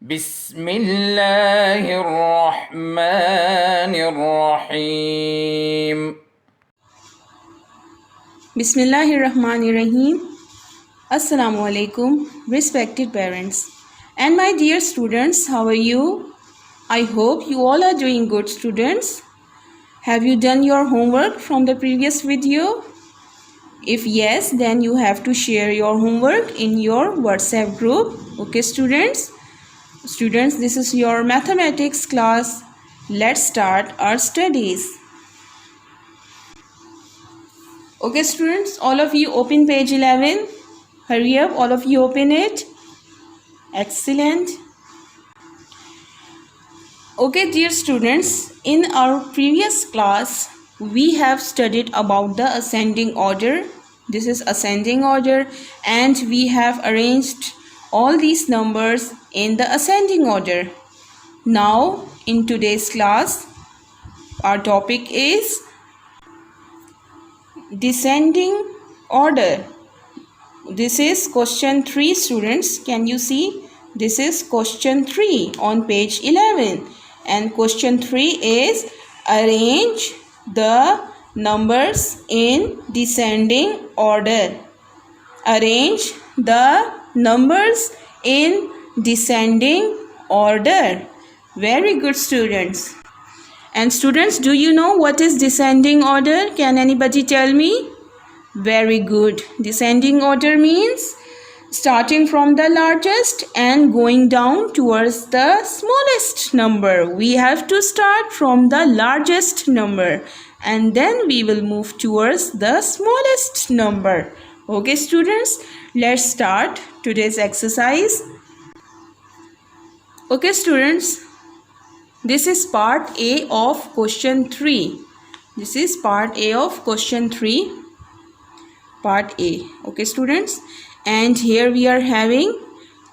بسم الله الرحمن الرحيم. Bismillahirrahmanirrahim. Assalamu alaikum, respected parents. And my dear students, how are you? I hope you all are doing good, students. Have you done your homework from the previous video? If yes, then you have to share your homework in your WhatsApp group. Okay, students? Students, this is your mathematics class. Let's start our studies. Okay, students, all of you open page 11. Hurry up, all of you open it. Excellent. Okay, dear students, in our previous class, we have studied about the ascending order. This is ascending order, and we have arranged all these numbers in the ascending order. Now, in today's class, our topic is descending order. This is question 3, students. Can you see? This is question 3 on page 11. And question 3 is arrange the numbers in descending order. Arrange the numbers in descending order. Very good, students. And students, do you know what is descending order? Can anybody tell me? Very good. Descending order means starting from the largest and going down towards the smallest number. We have to start from the largest number and then we will move towards the smallest number. Okay, students, let's start today's exercise. Okay, students, this is part A of question 3. This is part A of question 3. Part A. Okay, students, and here we are having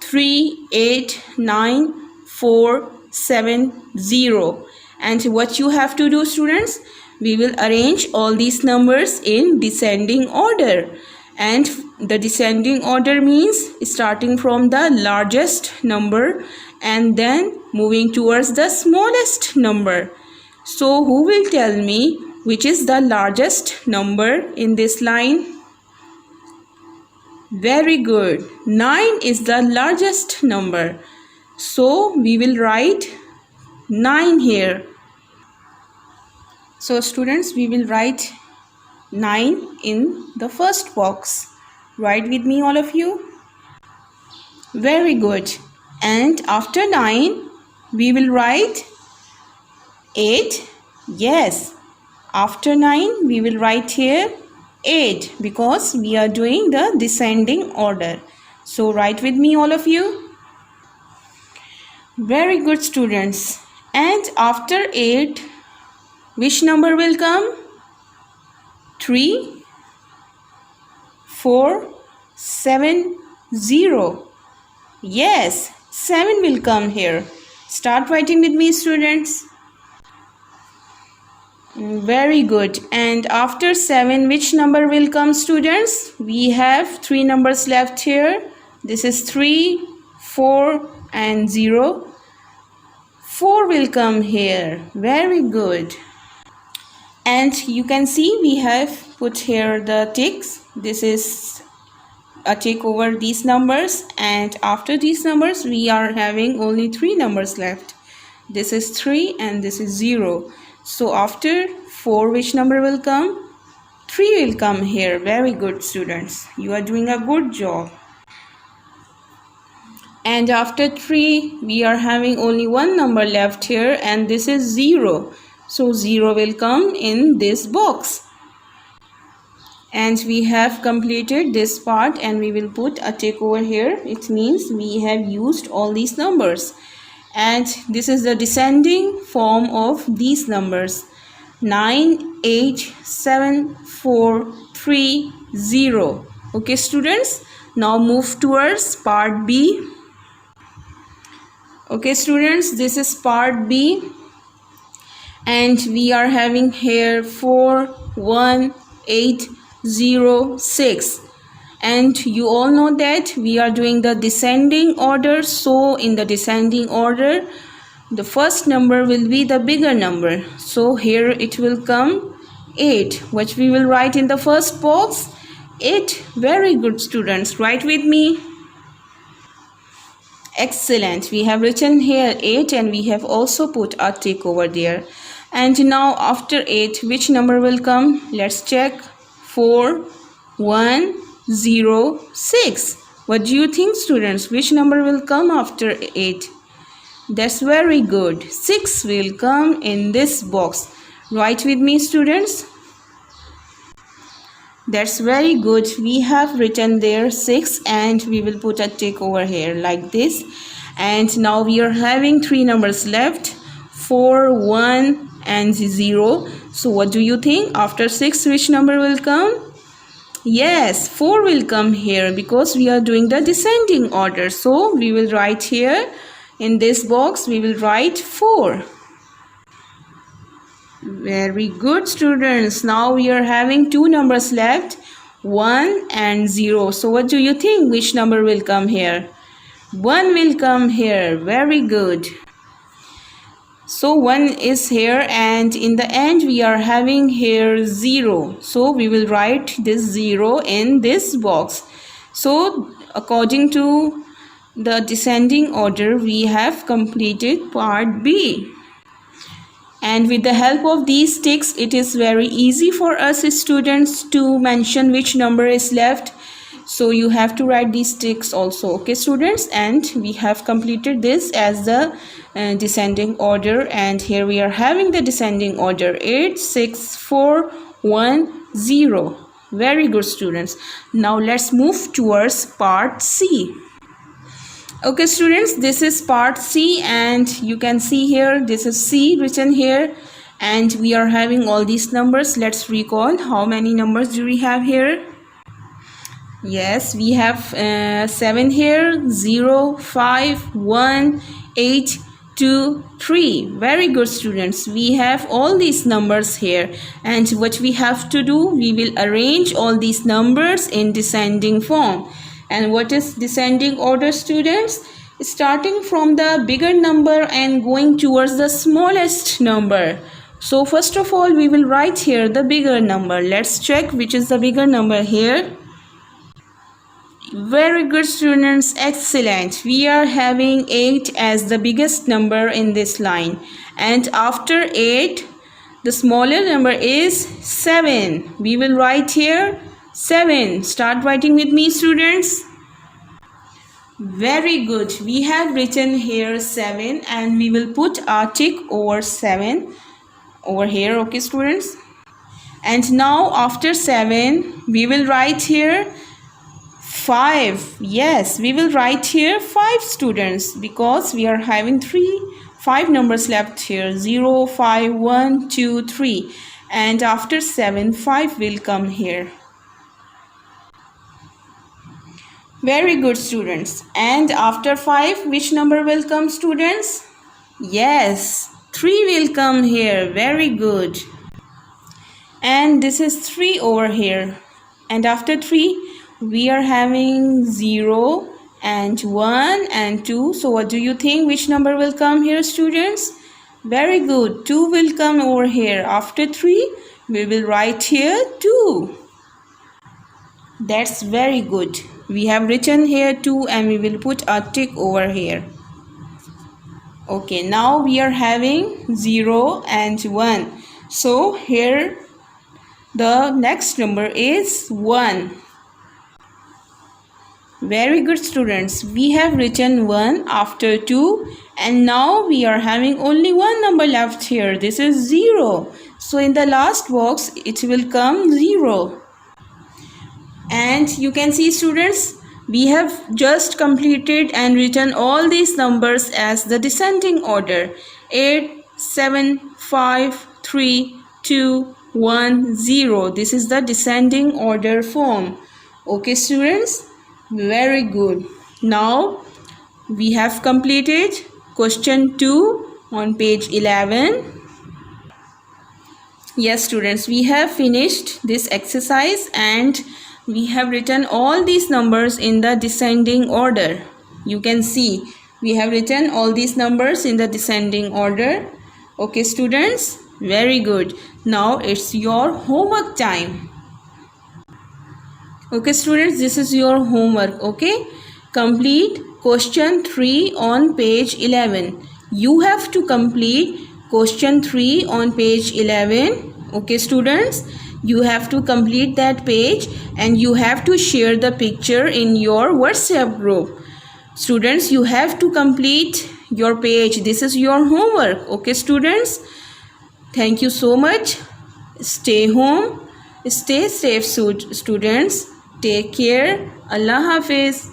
3, 8, 9, 4, 7, 0. And what you have to do, students, we will arrange all these numbers in descending order. And the descending order means starting from the largest number and then moving towards the smallest number. So who will tell me which is the largest number in this line? Very good. 9 is the largest number. So we will write 9 here. So students, we will write 9 in the first box. Write with me, all of you. Very good. And after 9, we will write 8. Yes. After 9, we will write here 8 because we are doing the descending order. So write with me, all of you. Very good, students. And after 8, which number will come? 3, 4, 7, 0. Yes, 7 will come here. Start writing with me, students. Very good. And after 7, which number will come, students? We have 3 numbers left here. This is 3, 4 and 0. 4 will come here. Very good. And you can see we have put here the ticks. This is a tick over these numbers, and after these numbers we are having only 3 numbers left. This is 3 and this is 0. So after 4, which number will come? 3 will come here. Very good, students. You are doing a good job. And after 3, we are having only 1 number left here, and this is 0. So 0 will come in this box. And we have completed this part, and we will put a tick over here. It means we have used all these numbers. And this is the descending form of these numbers. 9, 8, 7, 4, 3, 0. Okay, students, now move towards part B. Okay, students, this is part B. And we are having here 4, 1, 8, 0, 6. And you all know that we are doing the descending order. So in the descending order, the first number will be the bigger number. So here it will come 8, which we will write in the first box. 8. Very good, students. Write with me. Excellent. We have written here 8 and we have also put a tick over there. And now after 8, which number will come? Let's check. 4, 1, 0, 6. What do you think, students? Which number will come after 8? That's very good. 6 will come in this box. Write with me, students. That's very good. We have written there 6 and we will put a tick over here like this. And now we are having 3 numbers left. 4, 1 and 0. So what do you think? After 6, which number will come? Yes, 4 will come here because we are doing the descending order. So we will write here in this box, we will write 4. Very good, students. Now we are having 2 numbers left, 1 and 0. So what do you think? Which number will come here? 1 will come here. Very good. So 1 is here and in the end we are having here 0. So we will write this 0 in this box. So according to the descending order, we have completed part B. And with the help of these ticks, it is very easy for us students to mention which number is left. So you have to write these ticks also, okay, students? And we have completed this as the descending order. And here we are having the descending order: 8, 6, 4, 1, 0. Very good, students. Now let's move towards part C. Okay, students, this is part C and you can see here this is C written here and we are having all these numbers. Let's recall how many numbers do we have here. Yes, we have 7 here, 0, 5, 1, 8, 2, 3. Very good, students. We have all these numbers here and what we have to do, we will arrange all these numbers in descending form. And what is descending order, students? Starting from the bigger number and going towards the smallest number. So first of all, we will write here the bigger number. Let's check which is the bigger number here. Very good, students. Excellent. We are having 8 as the biggest number in this line. And after 8, the smaller number is 7. We will write here 7. Start writing with me, students. Very good. We have written here 7 and we will put a tick over 7 over here, okay, students? And now after 7, we will write here 5. Yes, we will write here 5, students, because we are having 5 numbers left here: 0, 5, 1, 2, 3. And after 7, 5 will come here. Very good, students. And after 5, which number will come, students? Yes, 3 will come here. Very good. And this is 3 over here. And after 3, we are having 0 and 1 and 2. So what do you think? Which number will come here, students? Very good. 2 will come over here. After 3, we will write here 2. That's very good. We have written here 2 and we will put a tick over here. Okay, now we are having 0 and 1. So here the next number is 1. Very good, students. We have written 1 after 2 and now we are having only one number left here. This is 0. So in the last box it will come 0. And you can see, students, we have just completed and written all these numbers as the descending order: 8, 7, 5, 3, 2, 1, 0. This is the descending order form. Okay, students, very good. Now we have completed question 2 on page 11. Yes, students, we have finished this exercise and We have written all these numbers in the descending order. You can see we have written all these numbers in the descending order. Okay, students, very good. Now it's your homework time. Okay, students, this is your homework. Okay, complete question 3 on page 11. You have to complete question 3 on page 11. Okay, students, you have to complete that page and you have to share the picture in your WhatsApp group. Students, you have to complete your page. This is your homework. Okay, students, thank you so much. Stay home, stay safe, students. Take care. Allah Hafiz.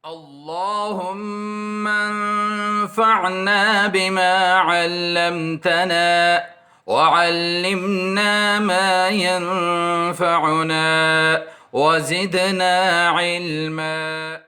اللهم انفعنا بما علمتنا وعلمنا ما ينفعنا وزدنا علما.